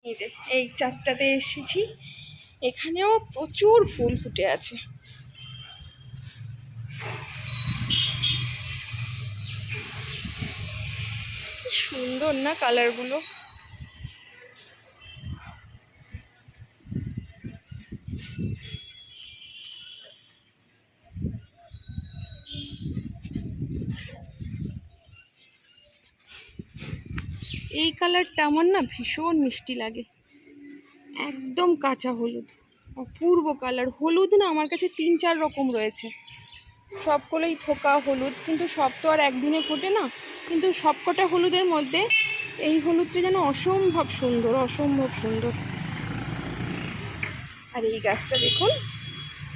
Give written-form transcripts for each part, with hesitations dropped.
এই যে এই চারটাতে এসেছি, এখানেও প্রচুর ফুল ফুটে আছে। সুন্দর না কালারগুলো? এই কালারটা আমার না ভীষণ মিষ্টি লাগে, একদম কাঁচা হলুদ, অপূর্ব কালার। হলুদ না আমার কাছে 3-4 রকম রয়েছে, সবগুলোই থোকা হলুদ, কিন্তু সব তো আর একদিনে ফোটে না। কিন্তু সবকটা হলুদের মধ্যে এই হলুদটা যেন অসম্ভব সুন্দর, অসম্ভব সুন্দর। আর এই গাছটা দেখুন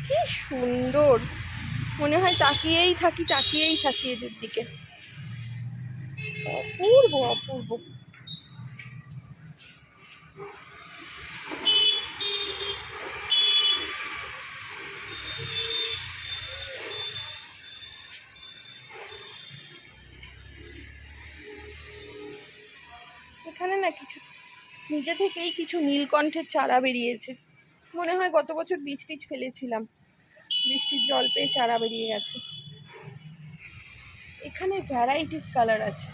কি সুন্দর, মনে হয় তাকিয়েই থাকি এদের দিকে। অপূর্ব অপূর্ব। এখানে না কিছু নিজে থেকেই কিছু নীলকণ্ঠের চারা বেরিয়েছে, মনে হয় গত বছর বীজ টিজ ফেলেছিলাম, বৃষ্টির জল পেয়ে চারা বেরিয়ে গেছে। এখানে ভ্যারাইটিস কালার আছে।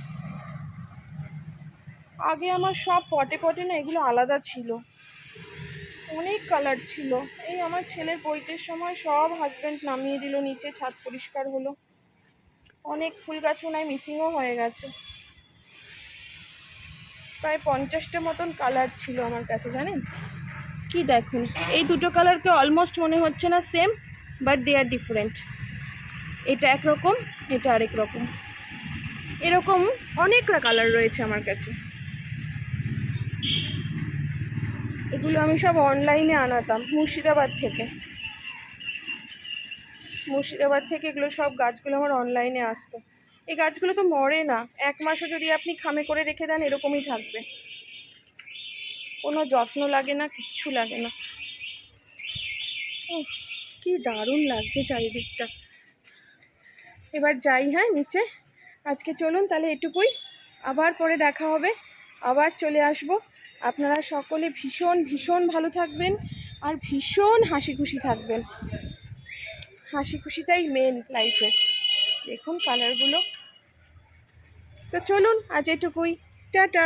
আগে আমার সব পটে পটে না এগুলো আলাদা ছিল, অনেক কালার ছিল। এই আমার ছেলের বইতের সময় সব হাজব্যান্ড নামিয়ে দিল নিচে, ছাদ পরিষ্কার হলো, অনেক ফুল গাছ মনে হয় মিসিংও হয়ে গেছে। প্রায় 50টা মতন কালার ছিল আমার কাছে, জানেন কি? দেখুন এই দুটো কালারকে অলমোস্ট মনে হচ্ছে না same, but they are different. এটা একরকম, এটা আরেক রকম, এরকম অনেকটা কালার রয়েছে আমার কাছে। এগুলো আমি সব অনলাইনে আনাতাম মুর্শিদাবাদ থেকে এগুলো সব গাছগুলো আমার অনলাইনে আসতো। এই গাছগুলো তো মরে না, 1 মাসও যদি আপনি খামে করে রেখে দেন এরকমই থাকবে, কোনো যত্ন লাগে না, কিচ্ছু লাগে না। কি দারুণ লাগছে চারিদিকটা। এবার যাই, হ্যাঁ নিচে। আজকে চলুন তাহলে এটুকুই, আবার পরে দেখা হবে, আবার চলে আসব। আপনারা সকলে ভীষণ ভীষণ ভালো থাকবেন আর ভীষণ হাসি খুশি থাকবেন। হাসি খুশিটাই মেন লাইফে। দেখুন কালারগুলো। তো চলুন আজ এটুকুই, টাটা।